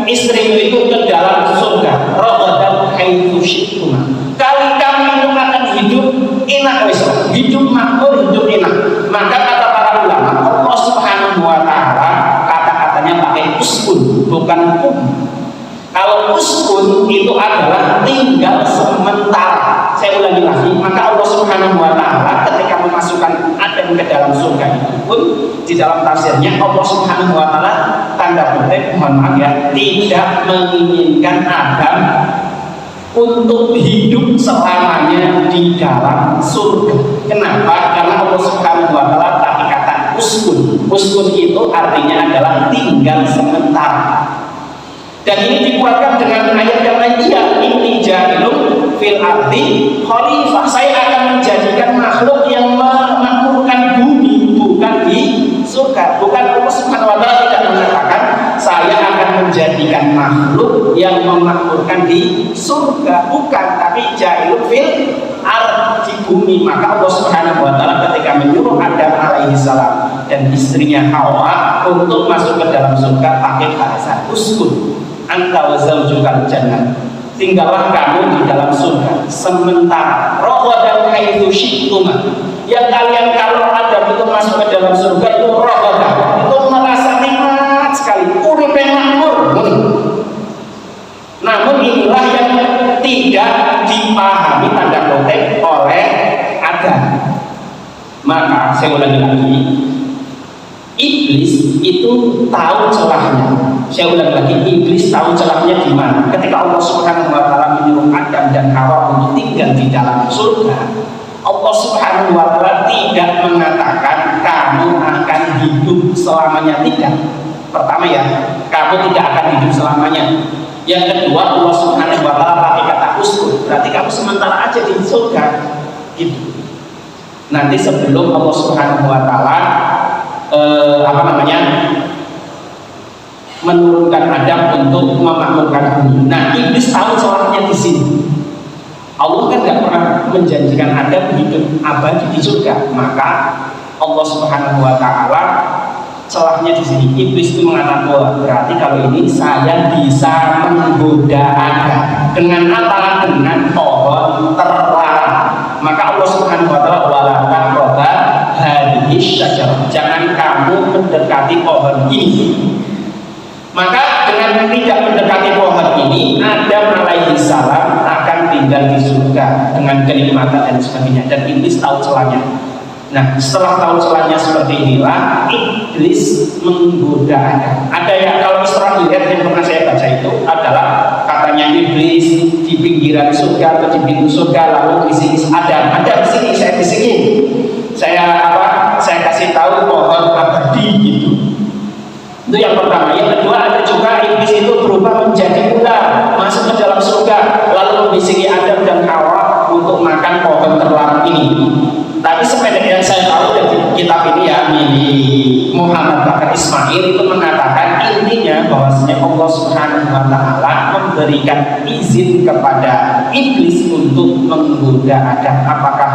istrimu itu ke dalam surga. Ragadan haitsu syi'tuma. Kali kamu itu akan hidup enak wis, hidup makmur, hidup enak. Maka kata para ulama, Allah Subhanahu wa taala kata-katanya pakai uskun, bukan kum. Kalau uskun itu adalah tinggal sementara. Saya ulangi lagi, maka Allah Subhanahu wa taala ketika memasukkan Adam ke dalam surga itu pun di dalam tafsirnya Allah Subhanahu wa taala tanda kutip, mohon maaf ya, tidak menginginkan Adam untuk hidup selamanya di dalam surga. Kenapa? Karena Allah Subhanahu wa taala pakai kata uskun. Uskun itu artinya adalah tinggal sementara. Dan ini dikuatkan dengan ayat yang lain, ya inni ja'ilun fil ardi khalifah. Saya akan menjadikan makhluk yang memakmurkan bumi, bukan di surga. Bukan Allah Subhanahu wa taala tidak mengatakan saya akan menjadikan makhluk yang memakmurkan di surga, bukan, tapi ja'ilun fil ardi, bumi. Maka Allah Subhanahu wa taala ketika menyuruh Adam alaihi salam dan istrinya Hawa untuk masuk ke dalam surga pakai bahasa uskun. Anta wa zaujukal jannah. Tinggallah kamu di dalam surga sementara. Ragadan haitsu syi'tuma. Yang kalian kalau Adam itu masuk ke dalam surga itu ragadan, itu merasa nikmat sekali, uripe makmur. Namun inilah yang tidak dipahami tanda kutip oleh Adam. Maka saya ulangi lagi, iblis itu tahu celahnya. Saya ulang lagi, iblis tahu celahnya di mana. Ketika Allah Subhanahu wa taala menyuruh Adam dan Hawa untuk tinggal di dalam surga, Allah Subhanahu wa taala tidak mengatakan kamu akan hidup selamanya, tidak. Pertama ya, kamu tidak akan hidup selamanya. Yang kedua, Allah Subhanahu wa taala pakai kata uskun, berarti kamu sementara aja di surga gitu. Nanti sebelum Allah Subhanahu wa taala menurunkan Adam untuk memakmurkan bumi. Nah, iblis tahu celahnya di sini. Allah kan tidak pernah menjanjikan Adam hidup abadi di surga. Maka Allah Subhanahu wa taala celahnya di sini. Iblis itu mengatakan, oh, berarti kalau ini saya bisa menggoda Adam. Dengan apa? Dengan pohon terlarang. Maka Allah Subhanahu wa taala wala taqrabu hadhihi syajarah. Jangan kamu mendekati pohon ini. Maka dengan tidak mendekati pohon ini, Adam alaihi salam akan tinggal di surga dengan kenikmatan dan sebagainya. Dan iblis tahu celahnya. Nah, setelah tahu celahnya seperti inilah, iblis menggoda Adam. Ada yang kalau Isra Mi'raj yang pernah saya baca itu adalah katanya iblis di pinggiran surga atau di pintu surga lalu bisik Adam. Ada di sini, saya bisikin. Saya kasih tahu pohon abadi gitu. Itu yang pertama. Yang kedua, ada juga iblis itu berubah menjadi ular masuk ke dalam surga lalu membisiki Adam dan Hawa untuk makan pohon terlarang ini. Tapi sependek yang saya tahu dari kitab ini ya, ini Muhammad Bakar Ismail itu mengatakan intinya bahwasanya Allah Subhanahu wa taala memberikan izin kepada iblis untuk menggoda Adam. Apakah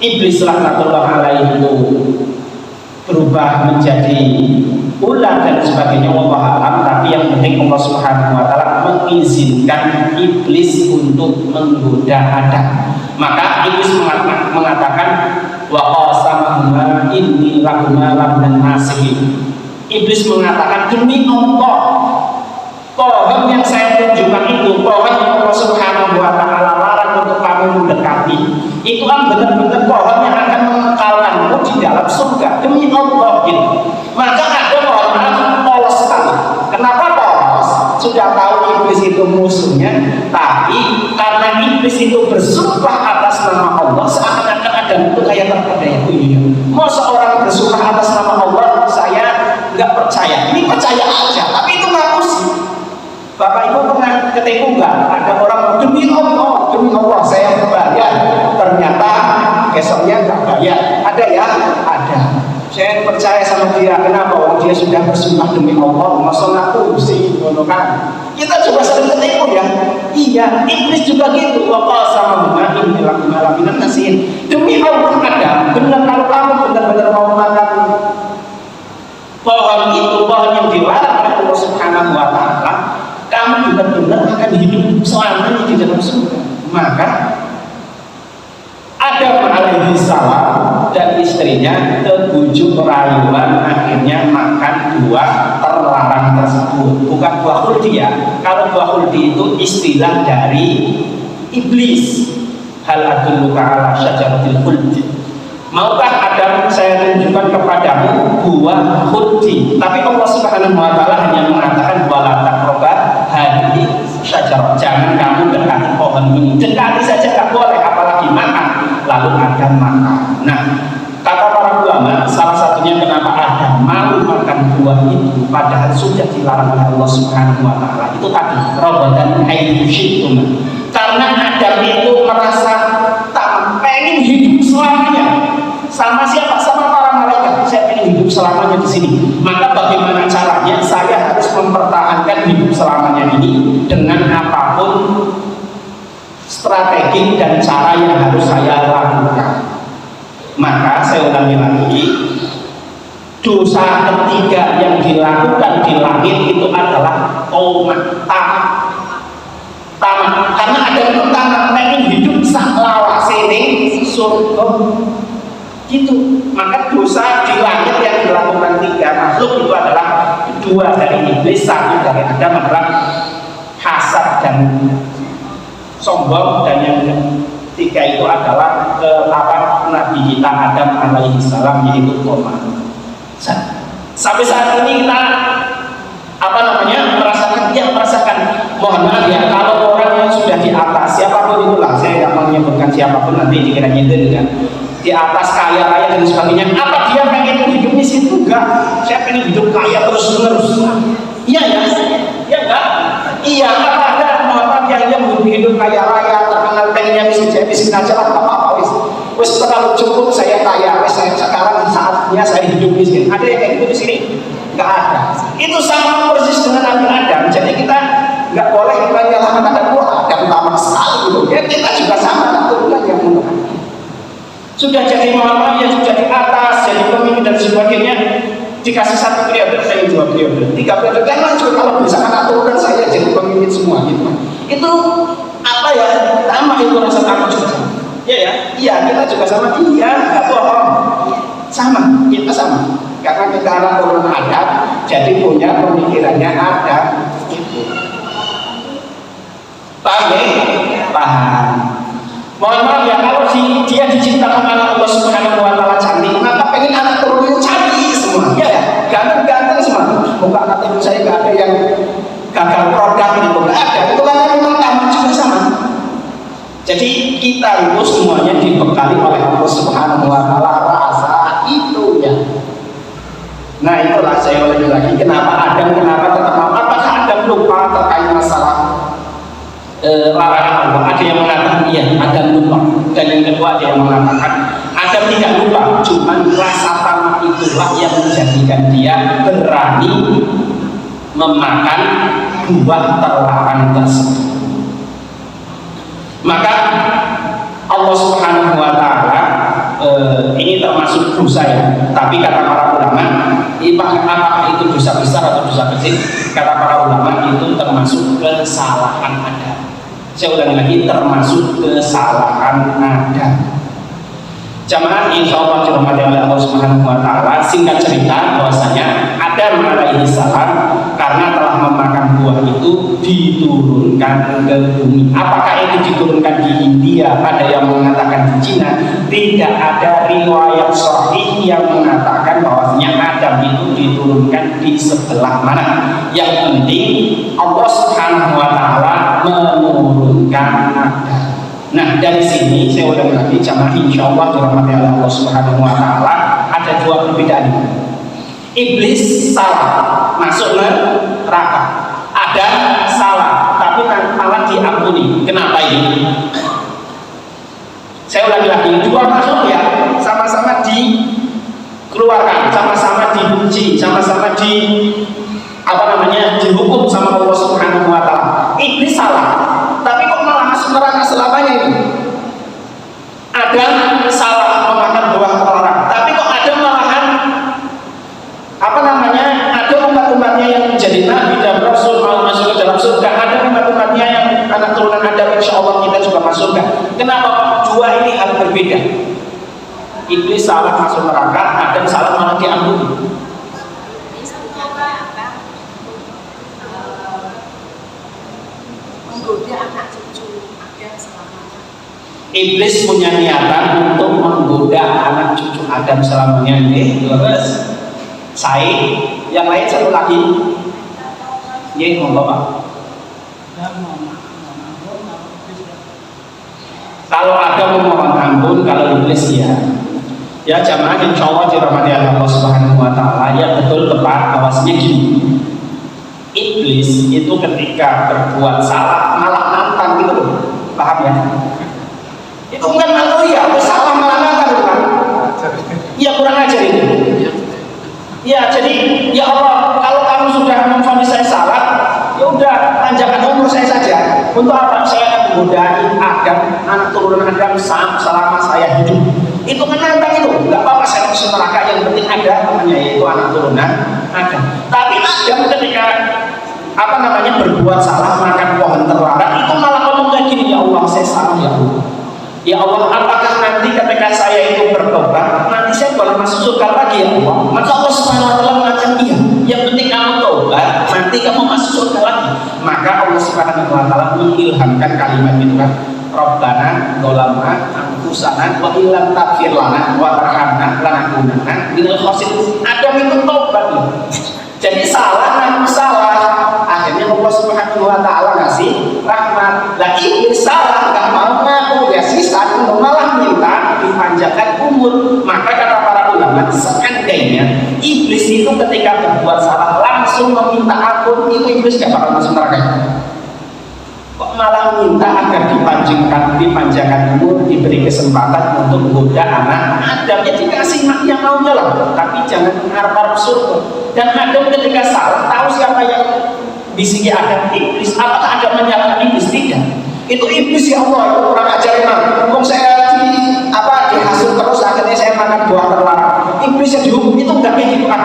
iblis laknatullah alaihi itu berubah menjadi ular dan sebagainya, wallahu a'lam. Tapi yang penting Allah Subhanahu wa taala mengizinkan iblis untuk menggoda Adam. Maka iblis mengatakan wa qasamahuma inni lakuma lamnan nasihin. Iblis mengatakan, demi Allah, pohon yang saya tunjukkan itu, pohon yang Allah Subhanahu wa taala larang untuk kamu mendekati, itu kan benar-benar pohon yang akan mengekalkanmu di dalam surga, demi Allah gitu. Maka ada orang polos sekali. Kenapa polos? Sudah tahu iblis itu musuhnya, tapi karena iblis itu bersumpah atas nama Allah, seakan-akan Adam itu kayak terpedaya. Mau seorang bersumpah atas nama Allah, saya nggak percaya. Ini percaya aja, tapi itu nggak sih. Bapak Ibu pernah ketemu nggak? Ada orang demi Allah saya membayar, ternyata besoknya nggak bayar. Ada ya? Ada. Saya percaya sama dia. Kenapa? Oh, dia sudah bersumpah demi Allah. Masa aku sih, kan? Kita juga sering ketemu ya. Iya, iblis juga gitu. Wa sama mu'min laminan nasihin. Demi Allah ada. Benar kalau kamu benar-benar mau makan istrinya kebujuk rayuan akhirnya makan buah terlarang tersebut. Bukan buah khuldi ya. Kalau buah khuldi itu istilah dari iblis. Hal adulluka ala syajaratil khuldi. Maukah Adam saya tunjukkan kepadamu buah khuldi? Tapi Allah Subhanahu wa taala hanya mengatakan wala taqrabah hadhihi syajarah. Jangan kamu dekati pohon ini. Dekati saja nggak boleh, apalagi makan. Lalu Adam makan. Nah, kata para ulama, salah satunya kenapa Adam mau makan buah itu padahal sudah dilarang oleh Allah Subhanahu wa taala. Itu tadi, robotan hayyusyitum. Karena Adam itu merasa pengen hidup selamanya. Sama siapa? Sama para malaikat. Saya pengen hidup selamanya di sini. Maka bagaimana caranya? Saya harus mempertahankan hidup selamanya ini dengan apapun strategi dan cara yang harus saya lakukan. Maka saya ulangi lagi, dosa ketiga yang dilakukan di langit itu adalah tamak. Karena ada yang tamak pengen hidup sak lawas ini surga gitu. Maka dosa di langit yang dilakukan tiga makhluk itu adalah dua dari iblis, satu dari Adam adalah hasad dan sombong, dan yang ketiga itu adalah Nabi kita Adam alaihi salam, yaitu koma. Sampai saat ini kita merasakan, mohon maaf ya, kalau orang yang sudah di atas siapapun itulah, saya nggak mau menyebutkan siapapun, nanti dikiranya itu kan di atas kaya raya dan sebagainya, apa dia pengen hidup miskin? Enggak, saya pengen hidup kaya terus menerus. Iya ya, ya enggak? Iya, apa ada yang hidup kaya raya terkenal pengennya miskin, saya miskin aja lah, apa-apa wis terlalu cukup saya kaya, wis saya sekarang saatnya saya hidup miskin. Ada yang kayak gitu di sini? Enggak ada. Itu sama persis dengan Nabi Adam. Jadi kita nggak boleh menyalahkan Adam tamak sekali gitu. Ya kita juga sama, keturunan yang menurut. Sudah jadi malam yang sudah di atas, jadi pemimpin dan sebagainya, dikasih satu periode, saya 2 periode, 3 periode, kan lanjut. Kalau misalkan aturan saya jadi pemimpin semua gitu, itu apa ya, tamak itu rasa takut juga sama. Ya, iya kita juga sama, iya nggak bohong, sama, kita sama, karena kita anak turun Adam, jadi punya pemikirannya Adam itu. Paham ya? Paham. Mohon maaf ya, kalau dia diciptakan anak Allah Subhanahu wa taala cantik, maka pengen anak turunnya cantik semua. Iya ya, ganteng-ganteng semua. Bukan anak turun saya nggak ada yang gagal produk gitu, nggak ada. Itu kan memang tamat juga sama. Jadi kita itu semuanya dibekali oleh Allah Subhanahu wa taala rasa itu ya. Nah itulah saya ulangi lagi, kenapa Adam tetap mau? Apakah Adam lupa terkait masalah larangan Allah? Ada yang mengatakan iya, Adam lupa. Dan yang kedua ada yang mengatakan Adam tidak lupa, cuma rasa tamak itulah yang menjadikan dia berani memakan buah terlarang tersebut. Maka Allah Subhanahu wa taala ini termasuk dosa ya. Tapi kata para ulama, apakah itu dosa besar atau dosa kecil? Kata para ulama itu termasuk kesalahan Adam. Saya ulangi lagi, termasuk kesalahan Adam. Jamaah insyaallah dirahmati oleh Allah Subhanahu wa taala, singkat cerita bahwasanya Adam alaihi salam karena telah memakan buah itu diturunkan ke bumi. Apakah itu diturunkan di India? Ada yang mengatakan di Cina. Tidak ada riwayat sahih yang mengatakan bahwasanya Adam itu diturunkan di sebelah mana. Yang penting Allah Subhanahu wa taala menurunkan Adam. Nah dari sini saya udah lagi jamaah insyaallah dirahmati oleh Allah Subhanahu wa taala, ada 2 perbedaan. Iblis salah masuk neraka, ada salah tapi malah diampuni. Kenapa ini? Saya ulangi lagi, 2 makhluk ya, sama-sama dikeluarkan, sama-sama dibenci, sama-sama dihukum sama Allah Subhanahu wa taala. Iblis salah, tapi kok malah masuk neraka selamanya ini? Ada salah memakan buah terlarang, tapi kok ada malahan ada umat-umatnya yang menjadi nabi dan rasul mau masuk ke dalam surga. Ada umat-umatnya yang anak turunan Adam, insyaallah kita juga masuk surga. Kenapa 2 ini hal berbeda? Iblis salah salah masuk neraka, Adam salah malah diampuni. Menggoda anak cucu Adam selamanya. Iblis punya niatan untuk menggoda anak cucu Adam selamanya. Terus saya yang lain satu lagi. Ye, ngomong Pak. Kalau ada memohon ampun, kalau iblis ya jamaah insya Allah dirahmati Allah Subhanahu Wa Taala, ya betul tepat bahwasanya gini, iblis itu ketika berbuat salah malah nantang gitu loh, paham ya? Itu bukan malu ya, salah malah nantang kan? Ya kurang ajar itu. Ya jadi ya Allah, kalau kamu sudah memvonis saya salah, ya udah panjangkan umur saya saja. Untuk apa saya akan menggodai Adam, anak turunan Adam selama saya hidup? Itu menantang itu, nggak apa-apa saya masuk neraka, yang penting ada namanya yaitu anak turunan Adam. Tapi Adam ketika berbuat salah makan pohon terlarang itu malah ngomong kayak gini, ya Allah saya salah ya Allah. Ya Allah, apakah nanti ketika saya itu bertobat, nanti saya boleh masuk surga lagi ya Allah? Maka Allah Subhanahu Wa Taala mengatakan iya. Yang penting kamu tobat, nanti kamu masuk surga lagi. Maka Allah Subhanahu Wa Taala mengilhamkan kalimat itu kan, Rabbana dolamna anfusana wa illam taghfir lana wa tarhamna lanakunanna minal khasirin. Adam itu tobat loh. Jadi salah, akhirnya Allah Subhanahu Wa Taala ngasih rahmat. Lah iblis salah, nggak mau ngaku ya sisa, malah minta dipanjangkan umur. Maka kata para ulama, seandainya iblis itu ketika berbuat salah langsung meminta ampun, itu iblis nggak bakal masuk neraka. Kok malah minta agar dipanjangkan umur, diberi kesempatan untuk menggoda anak Adam? Ya dikasih yang maunya lah, tapi jangan mengharap surga. Dan Adam ketika salah, tahu siapa yang bisiki Adam? Iblis. Apakah Adam menyalahkan iblis? Tidak. Itu iblis, ya Allah, itu kurang ajar memang. Kok saya dihasut terus, akhirnya saya makan buah terlarang. Iblis yang dihukum itu enggak kayak gitu kan?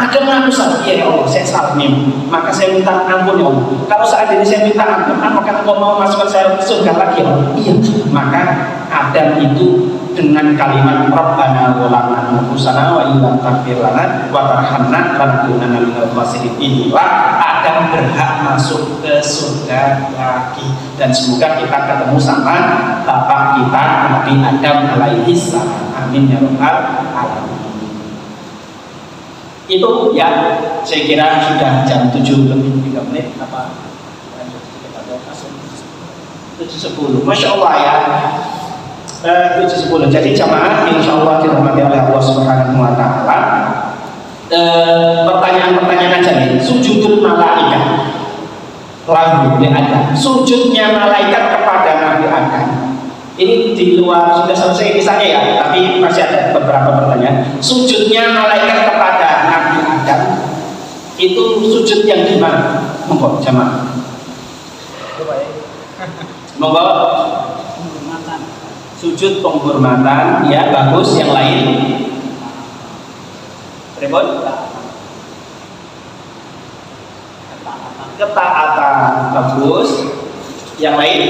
Ada mengaku salah, iya ya Allah, saya salah nih. Maka saya minta ampun ya Allah. Kalau saat ini saya minta ampun, apakah engkau mau masukkan saya ke surga lagi ya Allah? Iya. Maka Adam itu dengan kalimat Rabbana zalamna anfusana wa illam taghfir lana wa tarhamna lanakunanna minal khasirin, inilah Adam berhak masuk ke surga lagi. Dan semoga kita ketemu sama bapak kita Nabi Adam alaihi salam. Amin ya rabbal alamin. Itu ya, saya kira sudah jam 7:03 apa 7:10. Masya Allah ya. 7:10. Jadi jamaah insya Allah dirahmati oleh Allah Subhanahu Wa Taala. Pertanyaan-pertanyaan aja nih. Sujudul malaikat lalu di Adam. Sujudnya malaikat kepada Nabi Adam. Ini di luar sudah selesai kisahnya ya, tapi masih ada beberapa pertanyaan. Sujudnya malaikat kepada Nabi Adam itu sujud yang gimana? Monggo jamaah. Monggo. Sujud penghormatan, ya bagus. Yang lain? Rebon? Ketaatan, bagus. Yang lain?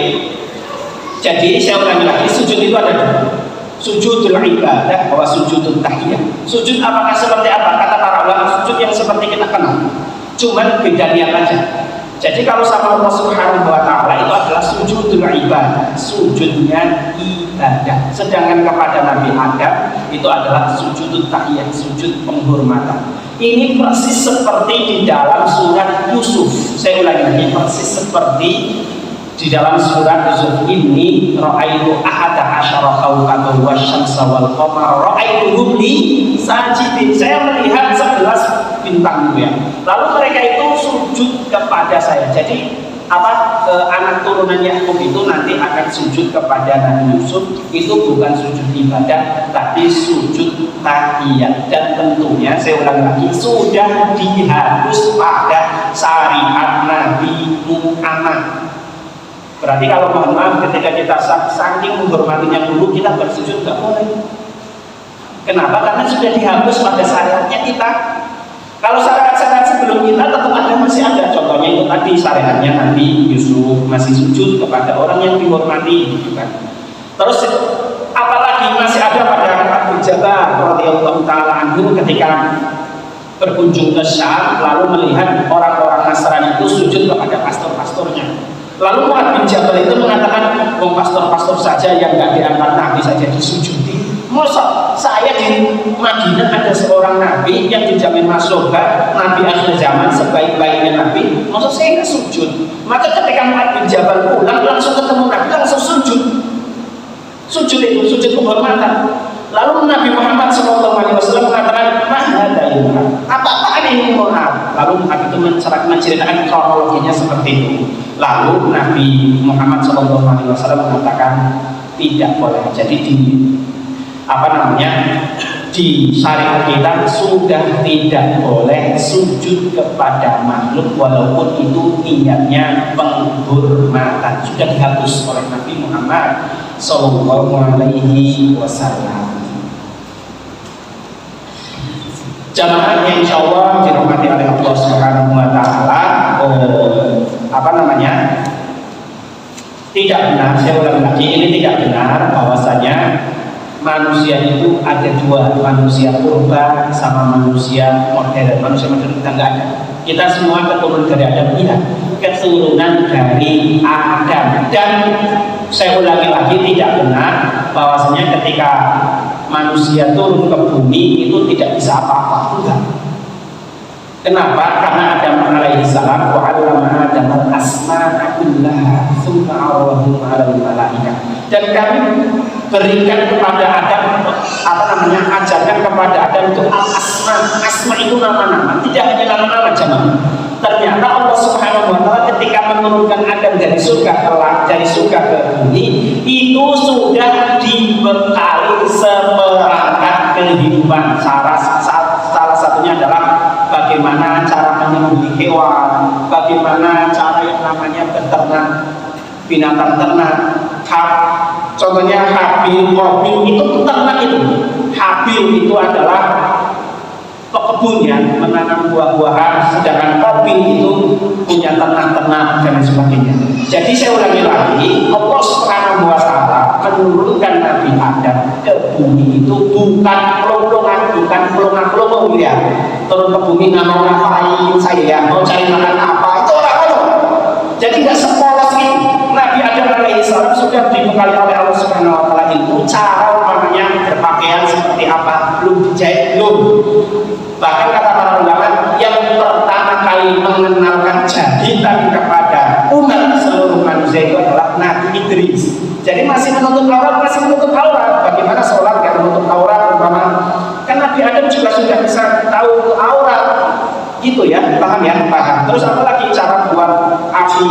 Jadi saya ulangi lagi, sujud itu ada dua. Sujudul ibadah, bahwa sujudul tahiyah. Sujud apakah seperti apa? Kata para ulama, sujud yang seperti kita kenal, cuman beda niat aja. Jadi kalau sama Allah Subhanahu Wa Taala itu adalah sujudul ibadah, sujudnya ibadah. Sedangkan kepada Nabi Adam itu adalah sujudul tahiyah, sujud penghormatan. Ini persis seperti di dalam surat Yusuf. Saya ulangi lagi, persis seperti di dalam surat Yusuf ini, ra'aitu ahada asyara kawkaban wasyamsa wal qamara ra'aituhum li sajidin. Saya melihat 11 bintang ya. Lalu mereka itu sujud kepada saya. Jadi anak turunan Yakub itu nanti akan sujud kepada Nabi Yusuf. Itu bukan sujud ibadah, tapi sujud tahiyat. Dan tentunya saya ulang lagi, sudah dihapus pada syariat Nabi Muhammad. Berarti kalau mohon maaf ketika kita saking menghormatinya dulu kita bersujud nggak boleh. Kenapa? Karena sudah dihapus pada syariatnya kita. Kalau syariat-syariat sebelum kita tetap ada, masih ada. Contohnya itu tadi syariatnya Nabi Yusuf masih sujud kepada orang yang dihormati, gitu kan. Terus apalagi masih ada pada bin Jabal radhiyallahu taala anhu ketika berkunjung ke Syam lalu melihat orang-orang Nasrani itu sujud kepada pastor-pastornya. Lalu Mu'adz bin Jabal itu mengatakan, pastor-pastor saja yang nggak diangkat Nabi saja disujudi. Masa saya di Madinah ada seorang Nabi yang dijamin masuk surga, Nabi akhir zaman sebaik-baiknya Nabi, masa saya nggak sujud? Maka ketika Mu'adz bin Jabal pulang langsung ketemu Nabi langsung sujud. Sujud itu sujud penghormatan. Lalu Nabi Muhammad SAW mengatakan, apa ini Mu'adz? Lalu Nabi itu menceritakan kronologinya seperti itu. Lalu Nabi Muhammad SAW mengatakan tidak boleh. Jadi di syariat kita sudah tidak boleh sujud kepada makhluk walaupun itu niatnya penghormatan, sudah dihapus oleh Nabi Muhammad Sallallahu Alaihi Wasallam. Jamaah yang insya Allah dirahmati oleh Allah Subhanahu Wa Taala, tidak benar. Saya ulang lagi, ini tidak benar bahwasanya manusia itu ada dua, manusia purba sama manusia modern. Manusia modern kita nggak ada. Kita semua keturunan dari Adam, iya, keturunan dari Adam. Dan saya ulangi lagi, tidak benar bahwasanya ketika manusia turun ke bumi itu tidak bisa apa-apa. Enggak. Kenapa? Karena Adam alaihi salam wa 'allama Adam al-asma'a kullaha tsumma 'aradahum 'alal malaikah. Dan kami berikan kepada Adam ajarkan kepada Adam itu asma itu nama-nama, tidak hanya nama-nama jemaah. Ternyata Allah Subhanahu wa taala ketika menurunkan Adam dari surga ke bumi itu sudah dibekali seperangkat kehidupan. Salah satunya adalah bagaimana cara menyembelih hewan, bagaimana cara yang namanya beternak binatang ternak. Contohnya Habil, Qabil itu peternak itu. Habil itu adalah pekebun ya, menanam buah-buahan, sedangkan Qabil itu punya ternak-ternak dan sebagainya. Jadi saya ulangi lagi, Allah Subhanahu wa taala menurunkan Nabi Adam ke bumi itu bukan pelongan, bukan pelongan ya. Turun ke bumi nggak mau ngapain saya, mau cari makan apa, itu orang. Jadi nggak sepolos itu. Nabi Adam alaihissalam sudah dibekali oleh Allah Subhanahu wa taala ilmu cara berpakaian seperti apa, belum dijahit belum. Bahkan kata para ulama yang pertama kali mengenalkan jahitan kepada umat seluruh manusia itu adalah Nabi Idris. Jadi masih menutup aurat, bagaimana sholat nggak menutup aurat umpama. Kan Nabi Adam juga sudah bisa tahu aurat. Gitu ya, paham ya? Paham. Terus apa lagi cara buat api,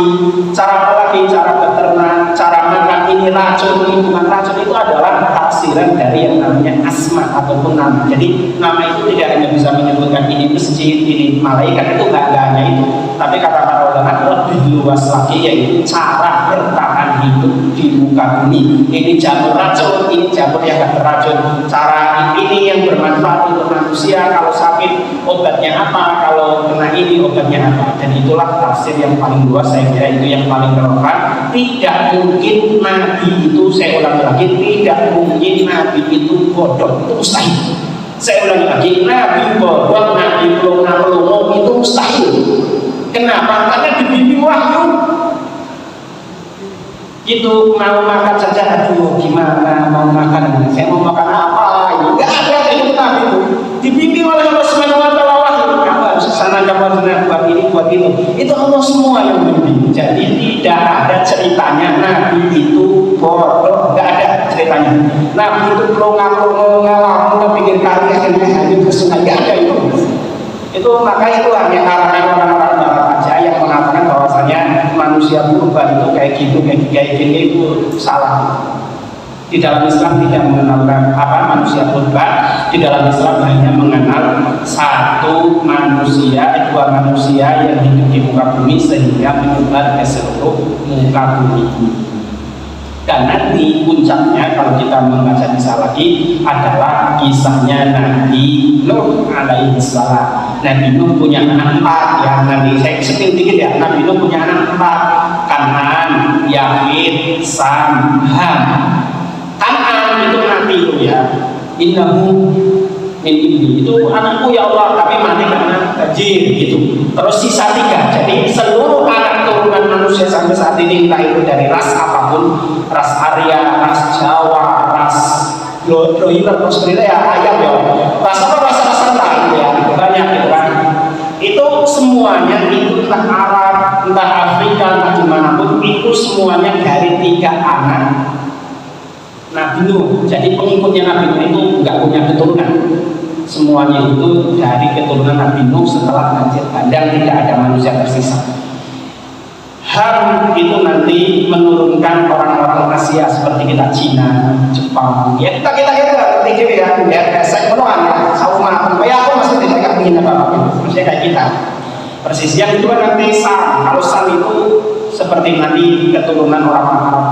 cara beternak, cara makan ini racun, ini bukan racun, itu adalah tafsiran dari yang namanya asma ataupun nama. Jadi nama itu tidak hanya bisa menyebutkan ini masjid, ini malaikat, itu nggak hanya itu. Tapi kata para ulama lebih luas lagi, yaitu cara bertahan hidup di muka bumi. Ini jamur racun, ini jamur yang nggak beracun. Cara ini yang bermanfaat untuk manusia, kalau sakit obatnya apa, kalau kena ini obatnya apa. Dan itulah tafsir yang paling luas, saya kira itu yang paling relevan. Tidak mungkin Nabi itu, saya ulangi lagi, tidak mungkin Nabi itu bodoh, itu mustahil. Saya ulangi lagi, Nabi bodoh, Nabi pelongo itu mustahil. Kenapa? Karena dibimbing wahyu. Itu mau makan saja, aduh gimana mau makan, saya mau makan apa, ini nggak ada itu Nabi itu. Dibimbing oleh Allah Subhanahu wa taala wahyu. Kamu harus kesana, kamu harus buat ini, buat itu. Itu Allah semua yang membimbing. Jadi tidak ada ceritanya Nabi itu bodoh, nggak ada ceritanya. Nabi itu pelongo ngalamun pikir kali hanya bersunat, nggak ada itu. Itu maka itu hanya karangan orang-orang barat aja yang mengatakan bahwasanya manusia purba itu kayak gini itu salah. Di dalam Islam tidak mengenalkan manusia purba. Di dalam Islam hanya mengenal satu manusia, dua manusia yang hidup di muka bumi sehingga menyebar ke seluruh muka bumi. Dan nanti puncaknya kalau kita membaca kisah lagi adalah kisahnya Nabi Nuh alaihi salam. Nabi Nuh punya anak 4 ya, nanti saya seting dikit ya. Nabi Nuh punya anak 4, Kan'an, Yafid, Sam, Ham. Kan'an itu Nabi ya. innahu min ibni, itu anakku ya Allah, tapi mati karena tajir gitu. Terus sisa 3, jadi seluruh anak turunan manusia sampai saat ini, entah itu dari ras apapun, ras Arya, ras Jawa, ras Loiler, terus ya ayam ya, ras apa, ras lain ya, banyak gitu kan. Itu semuanya, itu entah Arab, entah Afrika, entah dimanapun, itu semuanya dari 3 anak Nabi Nuh. Jadi pengikutnya Nabi Nuh itu nggak punya keturunan, semuanya itu dari keturunan Nabi Nuh. Setelah banjir bandang tidak ada manusia tersisa. Ham itu nanti menurunkan orang-orang Asia seperti kita, Cina, Jepang, ya kita tinggi ya, saya penuhan ya, sama ya aku masih tidak ingin apa-apa, maksudnya kayak kita. Persis yang kedua nanti Sam. Kalau Sam itu seperti nanti keturunan orang Arab,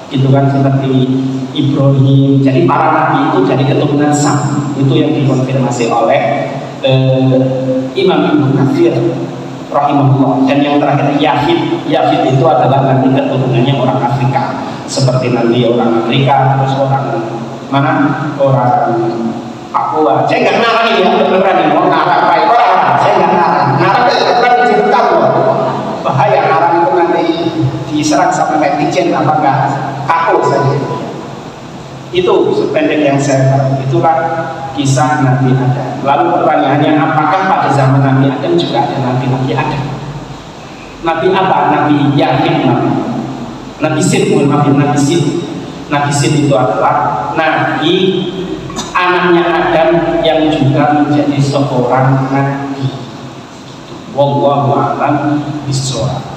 gitu kan, seperti Ibrahim. Jadi para nabi itu dari keturunan Sam, itu yang dikonfirmasi oleh Imam Ibnu Katsir rahimahullah. Dan yang terakhir Yafid itu adalah nanti keturunannya orang Afrika, seperti nanti orang Afrika, terus orang mana, orang Papua. Saya nggak ngarang ya, beneran nih, mau ngarang baik orang, saya nggak ngarang itu beneran direkam loh. Bahaya ngarang itu nanti diserang sama netizen apa enggak, kaku saja. Itu sependek yang saya tahu, itulah kisah Nabi Adam. Lalu pertanyaannya, apakah pada zaman Nabi Adam juga ada Nabi Adam? Nabi apa? Nabi Yafid, Nabi Sid, Nabi Sid. Nabi Sid itu adalah Nabi anaknya Adam yang juga menjadi seorang Nabi. Wallahu a'lam bishawab.